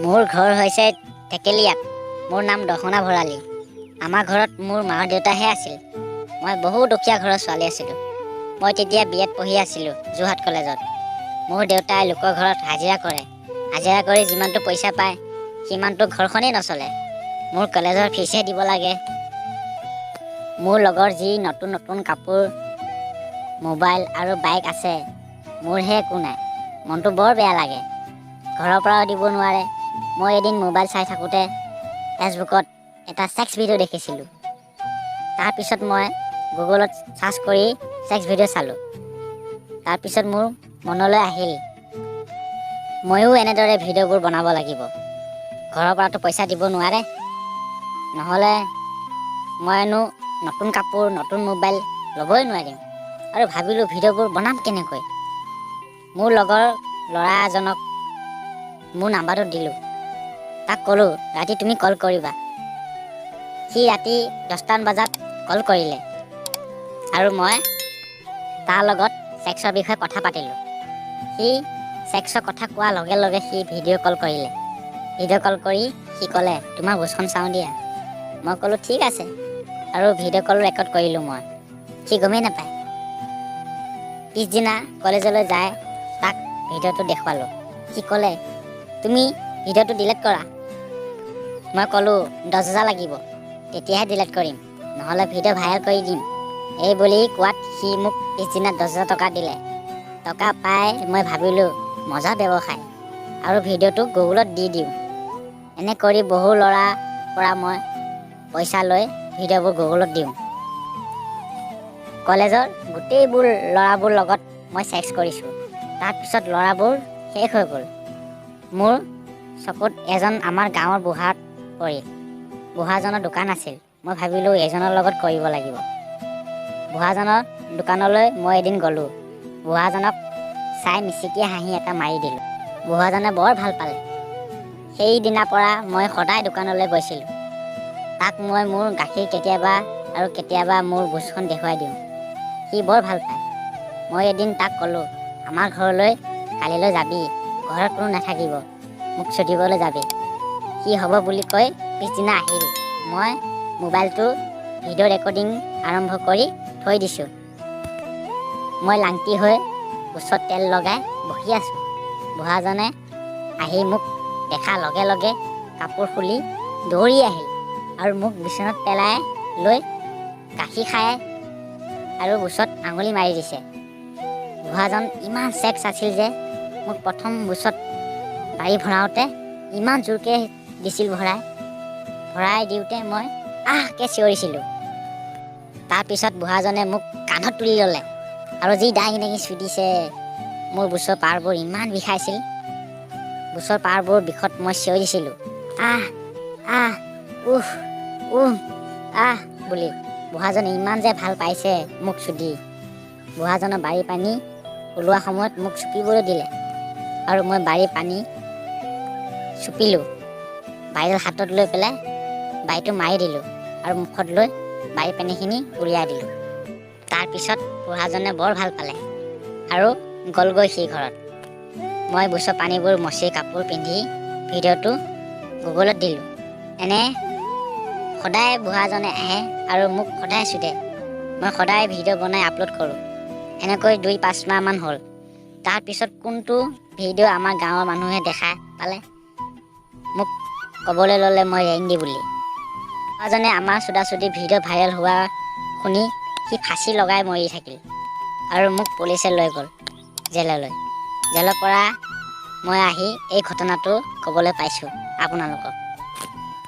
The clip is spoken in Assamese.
মোৰ ঘৰ হৈছে টেকেলিয়াত। মোৰ নাম দহনা ভৰালী। আমাৰ ঘৰত মোৰ মা দেউতাহে আছিল। মই বহু দুখীয়া ঘৰৰ ছোৱালী আছিলোঁ। মই তেতিয়া BA পঢ়ি আছিলোঁ যোৰহাট কলেজত। মোৰ দেউতাই লোকৰ ঘৰত হাজিৰা কৰে। হাজিৰা কৰি যিমানটো পইচা পায় সিমানটো ঘৰখনেই নচলে। মোৰ কলেজৰ ফিজহে দিব লাগে। মোৰ লগৰ যি নতুন নতুন কাপোৰ, মোবাইল আৰু বাইক আছে, মোৰহে একো নাই। মনটো বৰ বেয়া লাগে। ঘৰৰ পৰাও দিব নোৱাৰে। মই এদিন মোবাইল চাই থাকোঁতে ফেচবুকত এটা ছেক্স ভিডিঅ' দেখিছিলোঁ। তাৰপিছত মই গুগলত চাৰ্চ কৰি ছেক্স ভিডিঅ' চালোঁ। তাৰপিছত মোৰ মনলৈ আহিল, ময়ো এনেদৰে ভিডিঅ'বোৰ বনাব লাগিব। ঘৰৰ পৰাতো পইচা দিব নোৱাৰে। নহ'লে মইনো নতুন কাপোৰ, নতুন মোবাইল ল'বই নোৱাৰিম। আৰু ভাবিলোঁ ভিডিঅ'বোৰ বনাম কেনেকৈ। মোৰ লগৰ ল'ৰা এজনক মোৰ নাম্বাৰটো দিলোঁ। তাক ক'লোঁ, ৰাতি তুমি কল কৰিবা। সি ৰাতি 10টামান বজাত কল কৰিলে আৰু মই তাৰ লগত ছেক্সৰ বিষয়ে কথা পাতিলোঁ। সি ছেক্সৰ কথা কোৱাৰ লগে লগে সি ভিডিঅ' কল কৰিলে। ভিডিঅ' কল কৰি সি ক'লে, তোমাৰ ভোজখন চাওঁ দিয়া। মই ক'লোঁ ঠিক আছে, আৰু ভিডিঅ' কল ৰেকৰ্ড কৰিলোঁ মই। সি গমেই নাপায়। পিছদিনা কলেজলৈ যায় তাক ভিডিঅ'টো দেখুৱালোঁ। সি ক'লে, তুমি ভিডিঅ'টো ডিলিট কৰা। মই ক'লোঁ 10,000 লাগিব, তেতিয়াহে ডিলিট কৰিম, নহ'লে ভিডিঅ' ভাইৰেল কৰি দিম। এই বুলি কোৱাত সি মোক পিছদিনা 10,000 টকা দিলে। টকা পাই মই ভাবিলোঁ মজা ব্যৱসায়, আৰু ভিডিঅ'টো গুগলত দি দিওঁ। এনে কৰি বহু ল'ৰাৰ পৰা মই পইচা লৈ ভিডিঅ'বোৰ গুগলত দিওঁ। কলেজৰ গোটেইবোৰ ল'ৰাবোৰ লগত মই ছেক্স কৰিছোঁ। তাৰপিছত ল'ৰাবোৰ শেষ হৈ গ'ল। মোৰ চকুত এজন আমাৰ গাঁৱৰ বুঢ়াত পৰিল। বুঢ়াজনৰ দোকান আছিল। মই ভাবিলোঁ এজনৰ লগত কৰিব লাগিব। বুঢ়াজনৰ দোকানলৈ মই এদিন গ'লোঁ। বুঢ়াজনক চাই মিচিকিয়া হাঁহি এটা মাৰি দিলোঁ। বুঢ়াজনে বৰ ভাল পালে। সেইদিনাৰ পৰা মই সদায় দোকানলৈ গৈছিলোঁ। তাক মই মোৰ গাখীৰ কেতিয়াবা আৰু কেতিয়াবা মোৰ ভোজখন দেখুৱাই দিওঁ। সি বৰ ভাল পায়। মই এদিন তাক ক'লোঁ, আমাৰ ঘৰলৈ কালিলৈ যাবি, ঘৰত কোনো নাথাকিব, মোক চুদিবলৈ যাবি। সি হ'ব বুলি কৈ পিছদিনা আহিল। মই মোবাইলটো ভিডিঅ' ৰেকৰ্ডিং আৰম্ভ কৰি থৈ দিছোঁ। মই লাংটি হৈ ওচৰত তেল লগাই বহি আছোঁ। বুঢ়াজনে আহি মোক দেখা লগে লগে কাপোৰ খুলি দৌৰি আহিল আৰু মোক বিচনাত পেলাই লৈ গাখীৰ খাই আৰু ওচৰত আঙুলি মাৰি দিছে। বুঢ়াজন ইমান ছেক্স আছিল যে মোক প্ৰথম বুচত বাৰী ভৰাওঁতে ইমান জোৰকৈ দিছিল। ভৰাই দিওঁতে মই আহকৈ চিঞৰিছিলোঁ। তাৰপিছত বুঢ়াজনে মোক কান্ধত তুলি ল'লে আৰু যি দাঙি দাঙি চুদিছে। মোৰ বুচৰ পাৰবোৰ ইমান বিষাইছিল। বুচৰ পাৰবোৰ বিষত মই চিঞৰিছিলোঁ, আহ আহ উহ উহ আহ বুলি। বুঢ়াজনে ইমান যে ভাল পাইছে মোক চুদি। বুঢ়াজনৰ বাৰী পানী ওলোৱা সময়ত মোক চুপিবলৈ দিলে আৰু মই বাৰী পানী চুপিলোঁ। বাৰীডাল হাতত লৈ পেলাই বাৰীটো মাৰি দিলোঁ আৰু মুখত লৈ বাৰী পানীখিনি উলিয়াই দিলোঁ। তাৰপিছত বুঢ়াজনে বৰ ভাল পালে আৰু গ'লগৈ সি ঘৰত। মই বুচৰ পানীবোৰ মচি কাপোৰ পিন্ধি ভিডিঅ'টো গুগলত দিলোঁ। এনে সদায় বুঢ়াজনে আহে আৰু মোক সদায় চুদে। মই সদায় ভিডিঅ' বনাই আপলোড কৰোঁ। এনেকৈ 2-5 মাহমান হ'ল। তাৰপিছত কোনটো ভিডিঅ' আমাৰ গাঁৱৰ মানুহে দেখা পালে মোক ক'বলৈ ল'লে মই ৰেংডি বুলি। বুঢ়াজনে আমাৰ চুদাচুদি ভিডিঅ' ভাইৰেল হোৱা শুনি সি ফাঁচি লগাই মৰি থাকিল আৰু মোক পুলিচে লৈ গ'ল জেললৈ। জেলৰ পৰা মই আহি এই ঘটনাটো ক'বলৈ পাইছোঁ আপোনালোকক।